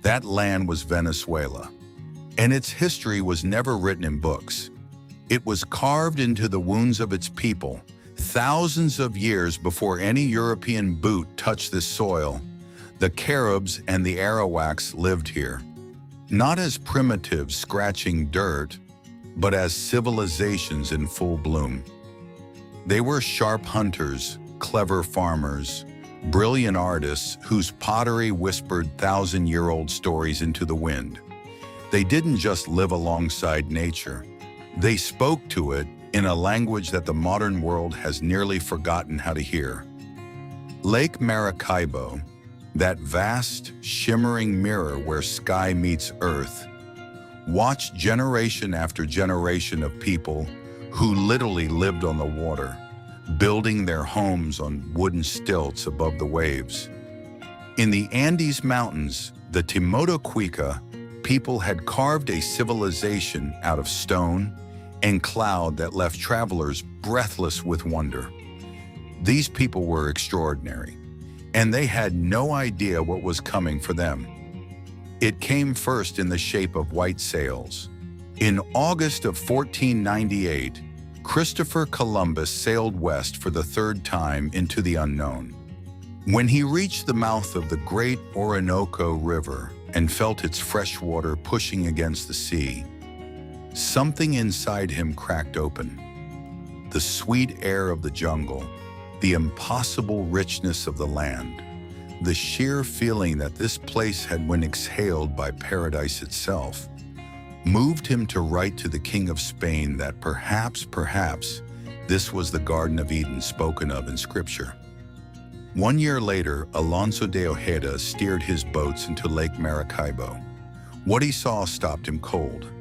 That land was Venezuela, and its history was never written in books. It was carved into the wounds of its people, thousands of years before any European boot touched this soil. The Caribs and the Arawaks lived here, not as primitives scratching dirt, but as civilizations in full bloom. They were sharp hunters, clever farmers, brilliant artists whose pottery whispered thousand-year-old stories into the wind. They didn't just live alongside nature. They spoke to it in a language that the modern world has nearly forgotten how to hear. Lake Maracaibo, that vast, shimmering mirror where sky meets earth, watched generation after generation of people who literally lived on the water, building their homes on wooden stilts above the waves. In the Andes Mountains, the Timotoquica people had carved a civilization out of stone and cloud that left travelers breathless with wonder. These people were extraordinary, and they had no idea what was coming for them. It came first in the shape of white sails. In August of 1498, Christopher Columbus sailed west for the third time into the unknown. When he reached the mouth of the great Orinoco River and felt its fresh water pushing against the sea, something inside him cracked open. The sweet air of the jungle, the impossible richness of the land, the sheer feeling that this place had been exhaled by paradise itself, moved him to write to the King of Spain that perhaps this was the Garden of Eden spoken of in Scripture. 1 year later, Alonso de Ojeda steered his boats into Lake Maracaibo. What he saw stopped him cold.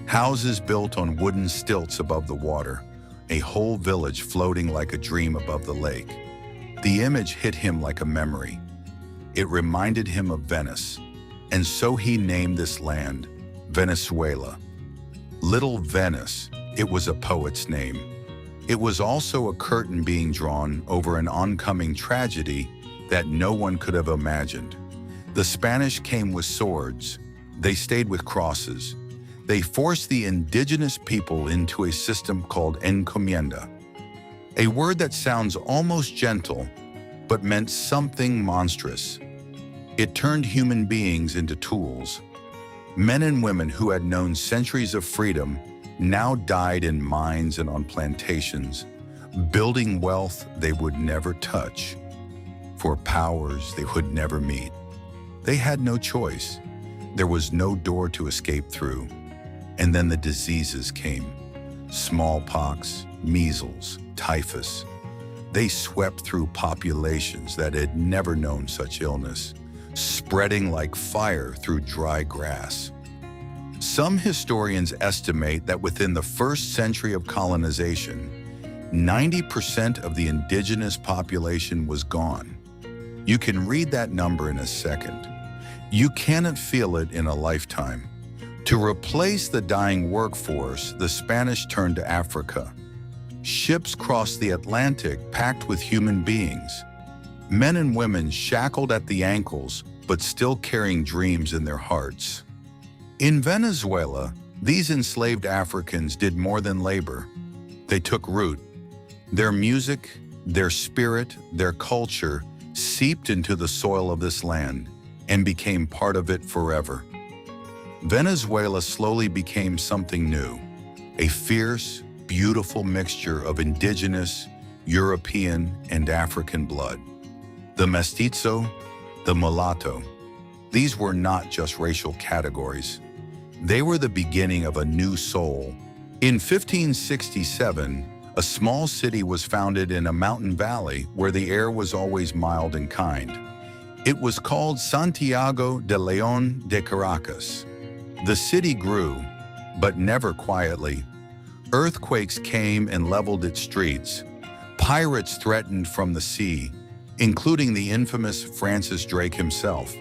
Houses built on wooden stilts above the water, a whole village floating like a dream above the lake. The image hit him like a memory. It reminded him of Venice, and so he named this land Venezuela. Little Venice, it was a poet's name. It was also a curtain being drawn over an oncoming tragedy that no one could have imagined. The Spanish came with swords. They stayed with crosses. They forced the indigenous people into a system called encomienda, a word that sounds almost gentle, but meant something monstrous. It turned human beings into tools. Men and women who had known centuries of freedom now died in mines and on plantations, building wealth they would never touch, for powers they would never meet. They had no choice. There was no door to escape through. And then the diseases came. Smallpox, measles, typhus. They swept through populations that had never known such illness, spreading like fire through dry grass. Some historians estimate that within the first century of colonization, 90% of the indigenous population was gone. You can read that number in a second. You cannot feel it in a lifetime. To replace the dying workforce, the Spanish turned to Africa. Ships crossed the Atlantic packed with human beings. Men and women shackled at the ankles, but still carrying dreams in their hearts. In Venezuela, these enslaved Africans did more than labor. They took root. Their music, their spirit, their culture seeped into the soil of this land and became part of it forever. Venezuela slowly became something new, a fierce, beautiful mixture of indigenous, European, and African blood. The mestizo, the mulatto, these were not just racial categories. They were the beginning of a new soul. In 1567, a small city was founded in a mountain valley where the air was always mild and kind. It was called Santiago de León de Caracas. The city grew, but never quietly. Earthquakes came and leveled its streets. Pirates threatened from the sea, including the infamous Francis Drake himself.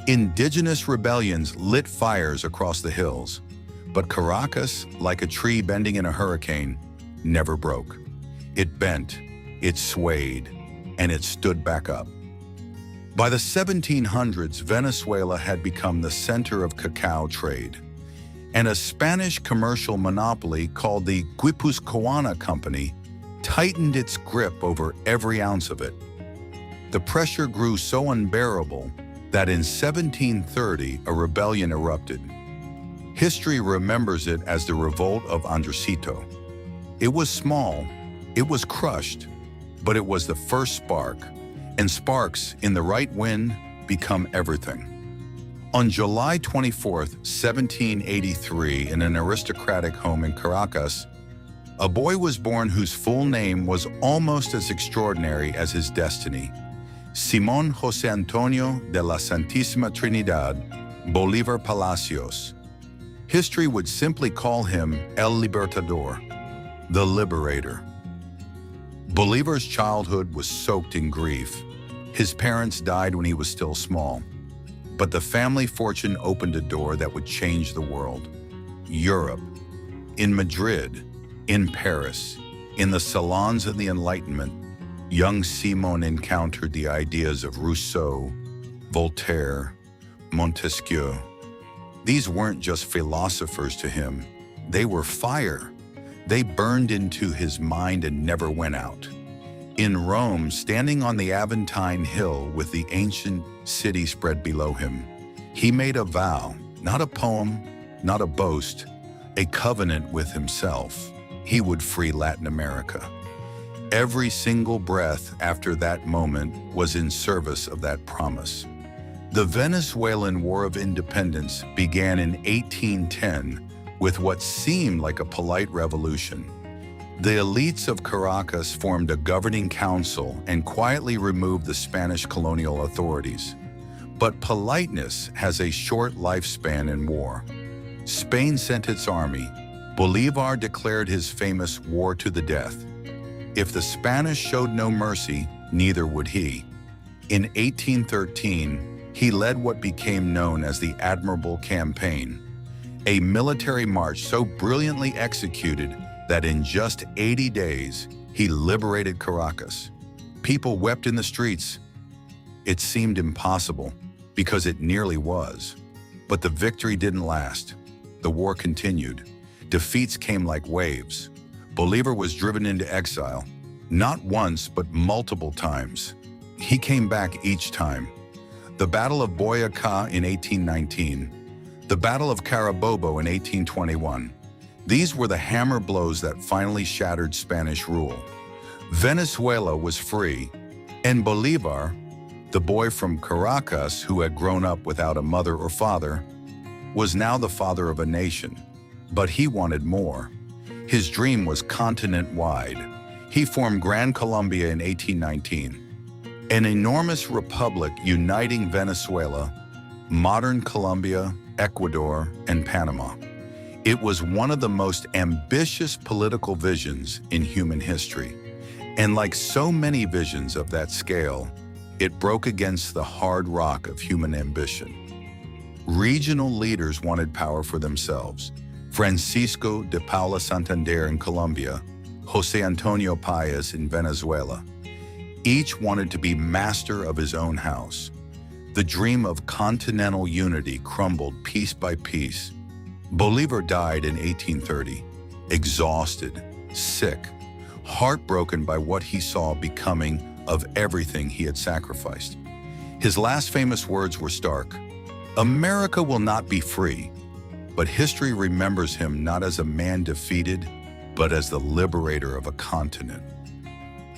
Indigenous rebellions lit fires across the hills, but Caracas, like a tree bending in a hurricane, never broke. It bent, it swayed, and it stood back up. By the 1700s, Venezuela had become the center of cacao trade, and a Spanish commercial monopoly called the Guipuzcoana Company tightened its grip over every ounce of it. The pressure grew so unbearable that in 1730 a rebellion erupted. History remembers it as the Revolt of Andresito. It was small, it was crushed, but it was the first spark, and sparks, in the right wind, become everything. On July 24, 1783, in an aristocratic home in Caracas, a boy was born whose full name was almost as extraordinary as his destiny: Simón José Antonio de la Santísima Trinidad Bolívar Palacios. History would simply call him El Libertador, the Liberator. Bolívar's childhood was soaked in grief. His parents died when he was still small, but the family fortune opened a door that would change the world. Europe. In Madrid, in Paris, in the salons of the Enlightenment, young Simon encountered the ideas of Rousseau, Voltaire, Montesquieu. These weren't just philosophers to him, they were fire. They burned into his mind and never went out. In Rome, standing on the Aventine Hill with the ancient city spread below him, he made a vow, not a poem, not a boast, a covenant with himself. He would free Latin America. Every single breath after that moment was in service of that promise. The Venezuelan War of Independence began in 1810 with what seemed like a polite revolution. The elites of Caracas formed a governing council and quietly removed the Spanish colonial authorities. But politeness has a short lifespan in war. Spain sent its army. Bolívar declared his famous war to the death. If the Spanish showed no mercy, neither would he. In 1813, he led what became known as the Admirable Campaign, a military march so brilliantly executed that in just 80 days, he liberated Caracas. People wept in the streets. It seemed impossible, because it nearly was. But the victory didn't last. The war continued. Defeats came like waves. Bolívar was driven into exile, not once, but multiple times. He came back each time. The Battle of Boyacá in 1819, the Battle of Carabobo in 1821. These were the hammer blows that finally shattered Spanish rule. Venezuela was free, and Bolívar, the boy from Caracas who had grown up without a mother or father, was now the father of a nation. But he wanted more. His dream was continent-wide. He formed Gran Colombia in 1819, an enormous republic uniting Venezuela, modern Colombia, Ecuador, and Panama. It was one of the most ambitious political visions in human history. And like so many visions of that scale, it broke against the hard rock of human ambition. Regional leaders wanted power for themselves. Francisco de Paula Santander in Colombia, José Antonio Páez in Venezuela. Each wanted to be master of his own house. The dream of continental unity crumbled piece by piece. Bolívar died in 1830, exhausted, sick, heartbroken by what he saw becoming of everything he had sacrificed. His last famous words were stark: "America will not be free," but history remembers him not as a man defeated, but as the liberator of a continent.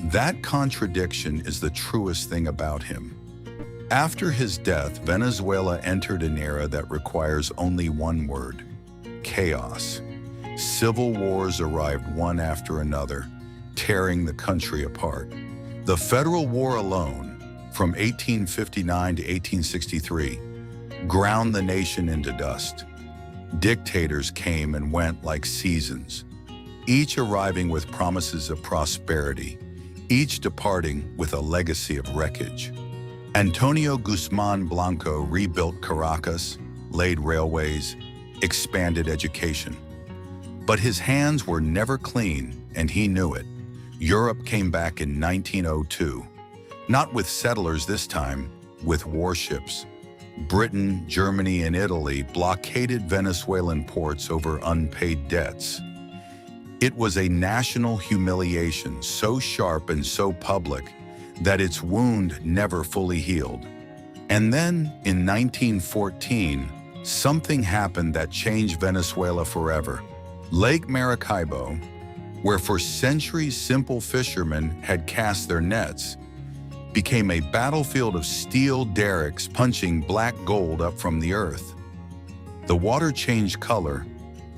That contradiction is the truest thing about him. After his death, Venezuela entered an era that requires only one word: chaos. Civil wars arrived one after another, tearing the country apart. The Federal War alone, from 1859 to 1863, ground the nation into dust. Dictators came and went like seasons, each arriving with promises of prosperity, each departing with a legacy of wreckage. Antonio Guzmán Blanco rebuilt Caracas, laid railways, expanded education. But his hands were never clean, and he knew it. Europe came back in 1902, not with settlers this time, with warships. Britain, Germany, and Italy blockaded Venezuelan ports over unpaid debts. It was a national humiliation so sharp and so public that its wound never fully healed. And then, in 1914, something happened that changed Venezuela forever. Lake Maracaibo, where for centuries simple fishermen had cast their nets, became a battlefield of steel derricks punching black gold up from the earth. The water changed color,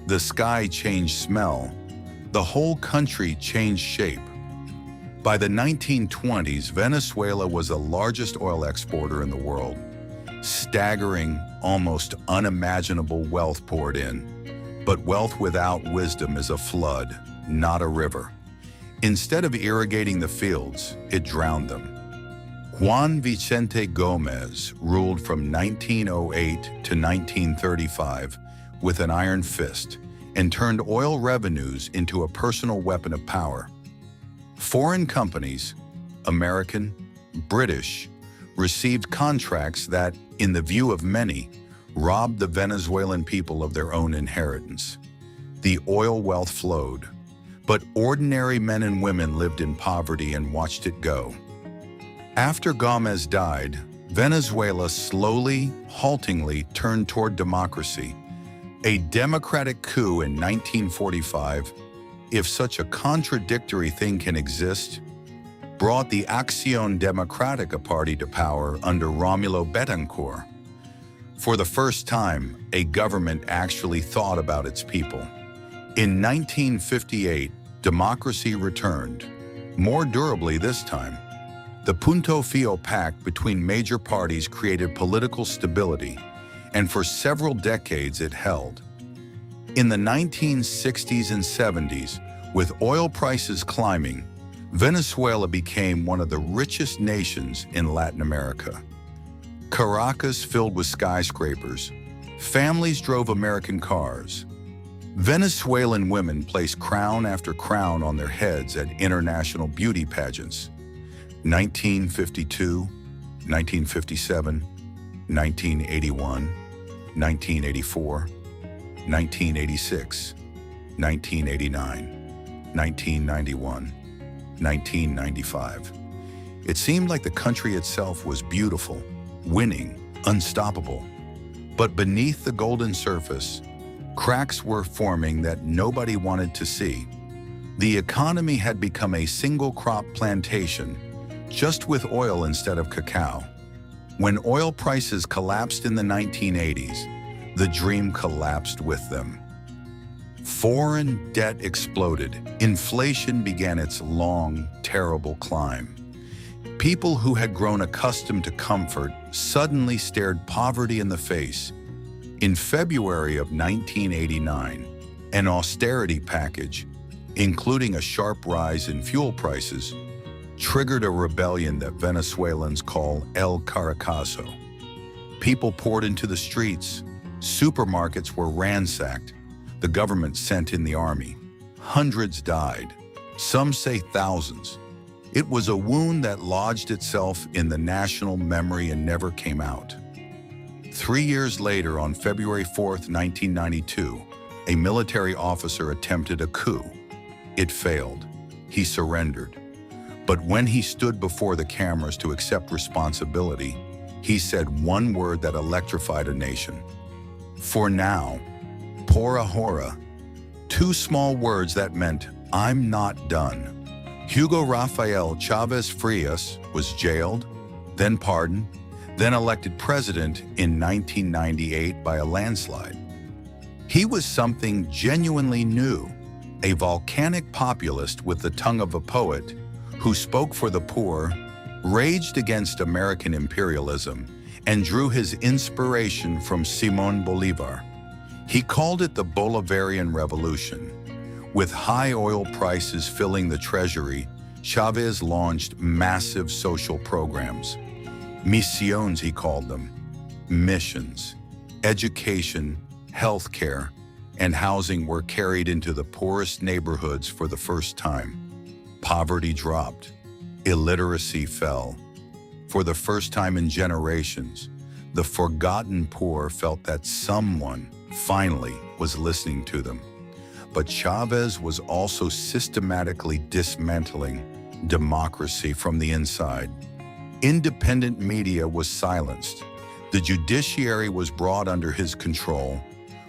the sky changed smell, the whole country changed shape. By the 1920s, Venezuela was the largest oil exporter in the world. Staggering, almost unimaginable wealth poured in. But wealth without wisdom is a flood, not a river. Instead of irrigating the fields, it drowned them. Juan Vicente Gomez ruled from 1908 to 1935 with an iron fist and turned oil revenues into a personal weapon of power. Foreign companies, American, British, received contracts that, in the view of many, robbed the Venezuelan people of their own inheritance. The oil wealth flowed, but ordinary men and women lived in poverty and watched it go. After Gomez died, Venezuela slowly, haltingly turned toward democracy. A democratic coup in 1945, if such a contradictory thing can exist, brought the Acción Democrática party to power under Romulo Betancourt. For the first time, a government actually thought about its people. In 1958, democracy returned, more durably this time. The Punto Fijo Pact between major parties created political stability, and for several decades it held. In the 1960s and 70s, with oil prices climbing, Venezuela became one of the richest nations in Latin America. Caracas filled with skyscrapers. Families drove American cars. Venezuelan women placed crown after crown on their heads at international beauty pageants. 1952, 1957, 1981, 1984, 1986, 1989, 1991, 1995. It seemed like the country itself was beautiful, winning, unstoppable. But beneath the golden surface, cracks were forming that nobody wanted to see. The economy had become a single-crop plantation, just with oil instead of cacao. When oil prices collapsed in the 1980s, the dream collapsed with them. Foreign debt exploded. Inflation began its long, terrible climb. People who had grown accustomed to comfort suddenly stared poverty in the face. In February of 1989, an austerity package, including a sharp rise in fuel prices, triggered a rebellion that Venezuelans call El Caracazo. People poured into the streets. Supermarkets were ransacked. The government sent in the army. Hundreds died. Some say thousands. It was a wound that lodged itself in the national memory and never came out. 3 years later, on February 4th, 1992, a military officer attempted a coup. It failed. He surrendered. But when he stood before the cameras to accept responsibility, he said one word that electrified a nation. For now, por ahora, two small words that meant, I'm not done. Hugo Rafael Chavez Frias was jailed, then pardoned, then elected president in 1998 by a landslide. He was something genuinely new, a volcanic populist with the tongue of a poet who spoke for the poor, raged against American imperialism, and drew his inspiration from Simón Bolívar. He called it the Bolivarian Revolution. With high oil prices filling the treasury, Chavez launched massive social programs. Misiones, he called them. Missions. Education, healthcare, and housing were carried into the poorest neighborhoods for the first time. Poverty dropped. Illiteracy fell. For the first time in generations, the forgotten poor felt that someone finally was listening to them. But Chavez was also systematically dismantling democracy from the inside. Independent media was silenced. The judiciary was brought under his control.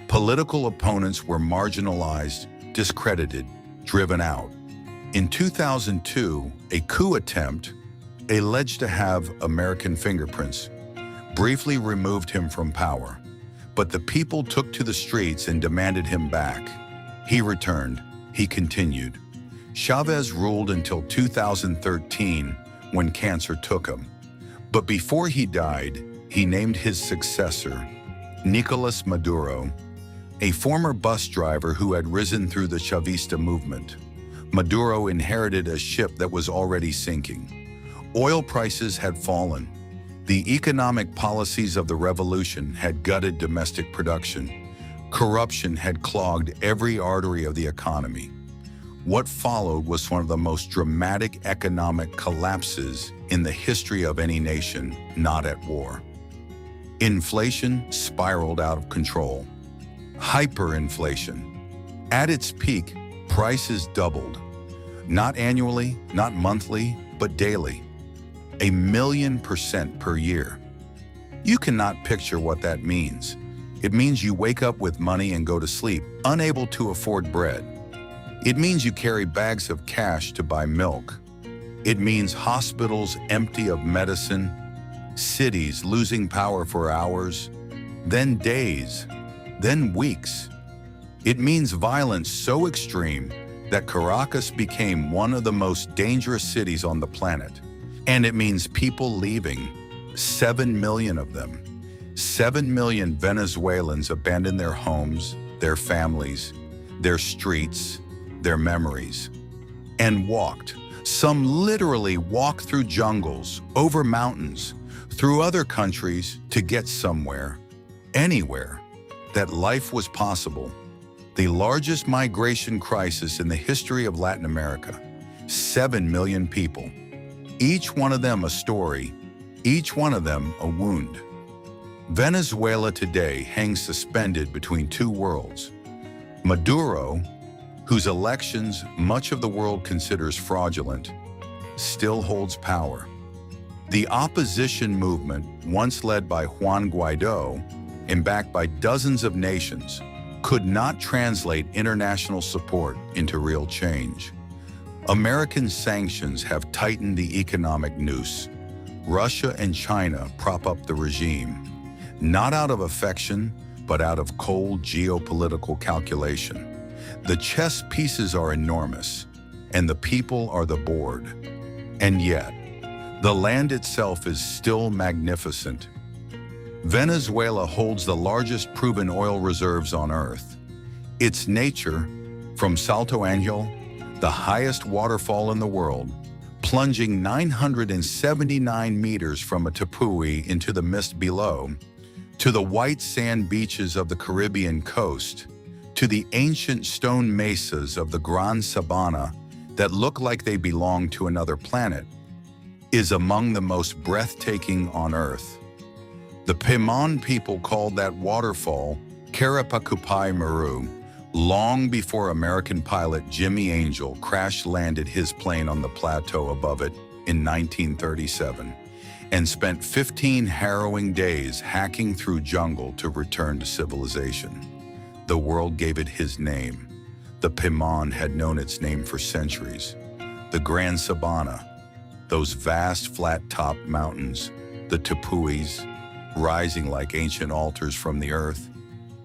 Political opponents were marginalized, discredited, driven out. In 2002, a coup attempt, alleged to have American fingerprints, briefly removed him from power. But the people took to the streets and demanded him back. He returned. He continued. Chavez ruled until 2013, when cancer took him. But before he died, he named his successor, Nicolas Maduro, a former bus driver who had risen through the Chavista movement. Maduro inherited a ship that was already sinking. Oil prices had fallen. The economic policies of the revolution had gutted domestic production. Corruption had clogged every artery of the economy. What followed was one of the most dramatic economic collapses in the history of any nation not at war. Inflation spiraled out of control. Hyperinflation. At its peak, prices doubled. Not annually, not monthly, but daily. 1,000,000% per year. You cannot picture what that means. It means you wake up with money and go to sleep, unable to afford bread. It means you carry bags of cash to buy milk. It means hospitals empty of medicine, cities losing power for hours, then days, then weeks. It means violence so extreme that Caracas became one of the most dangerous cities on the planet. And it means people leaving, 7 million of them. 7 million Venezuelans abandoned their homes, their families, their streets, their memories, and walked. Some literally walked through jungles, over mountains, through other countries to get somewhere, anywhere, that life was possible. The largest migration crisis in the history of Latin America. 7 million people. Each one of them a story, each one of them a wound. Venezuela today hangs suspended between two worlds. Maduro, whose elections much of the world considers fraudulent, still holds power. The opposition movement, once led by Juan Guaido and backed by dozens of nations, could not translate international support into real change. American sanctions have tightened the economic noose. Russia and China prop up the regime, not out of affection, but out of cold geopolitical calculation. The chess pieces are enormous, and the people are the board. And yet, the land itself is still magnificent. Venezuela holds the largest proven oil reserves on Earth. Its nature, from Salto Angel, the highest waterfall in the world, plunging 979 meters from a tepui into the mist below, to the white sand beaches of the Caribbean coast, to the ancient stone mesas of the Gran Sabana that look like they belong to another planet, is among the most breathtaking on Earth. The Pemon people called that waterfall Carapacupai Maru, long before American pilot Jimmy Angel crash-landed his plane on the plateau above it in 1937 and spent 15 harrowing days hacking through jungle to return to civilization. The world gave it his name. The Pemon had known its name for centuries. The Gran Sabana, those vast flat-topped mountains, the tepuis, rising like ancient altars from the earth,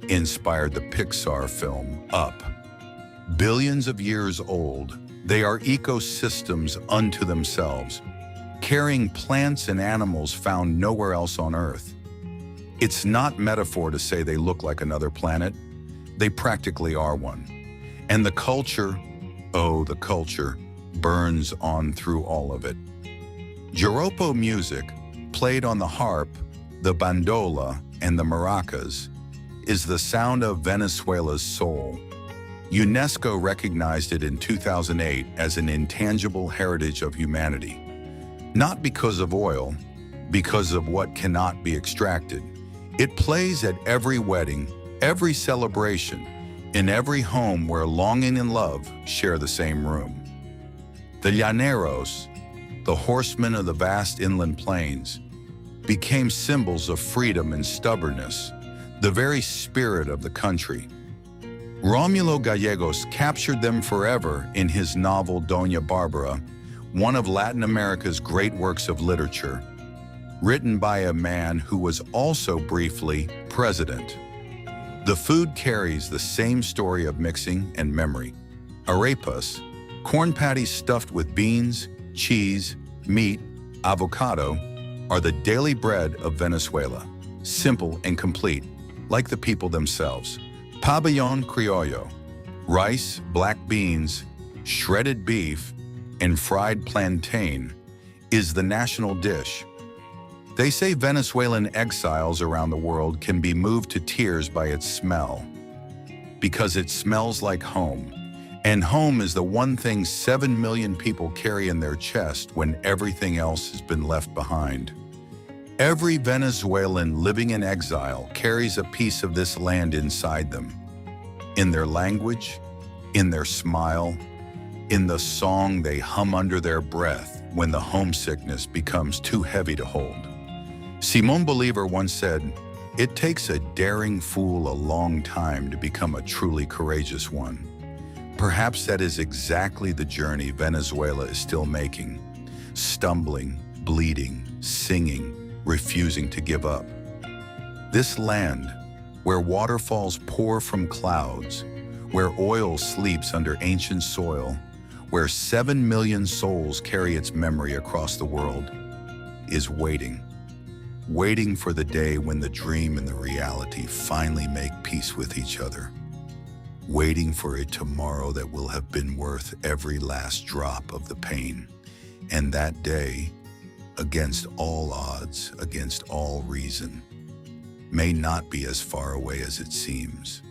inspired the Pixar film Up. Billions of years old, they are ecosystems unto themselves, carrying plants and animals found nowhere else on Earth. It's not metaphor to say they look like another planet. They practically are one. And the culture, oh, the culture, burns on through all of it. Joropo music, played on the harp, the bandola, and the maracas, is the sound of Venezuela's soul. UNESCO recognized it in 2008 as an intangible heritage of humanity. Not because of oil, because of what cannot be extracted. It plays at every wedding, every celebration, in every home where longing and love share the same room. The llaneros, the horsemen of the vast inland plains, became symbols of freedom and stubbornness, the very spirit of the country. Rómulo Gallegos captured them forever in his novel Doña Barbara, one of Latin America's great works of literature, written by a man who was also briefly president. The food carries the same story of mixing and memory. Arepas, corn patties stuffed with beans, cheese, meat, avocado, are the daily bread of Venezuela, simple and complete, like the people themselves. Pabellón criollo, rice, black beans, shredded beef, and fried plantain, is the national dish. They say Venezuelan exiles around the world can be moved to tears by its smell, because it smells like home. And home is the one thing 7 million people carry in their chest when everything else has been left behind. Every Venezuelan living in exile carries a piece of this land inside them, in their language, in their smile, in the song they hum under their breath when the homesickness becomes too heavy to hold. Simón Bolívar once said, "It takes a daring fool a long time to become a truly courageous one." Perhaps that is exactly the journey Venezuela is still making, stumbling, bleeding, singing, refusing to give up. This land, where waterfalls pour from clouds, where oil sleeps under ancient soil, where 7 million souls carry its memory across the world, is waiting for the day when the dream and the reality finally make peace with each other, waiting for a tomorrow that will have been worth every last drop of the pain. And that day, against all odds, against all reason, may not be as far away as it seems.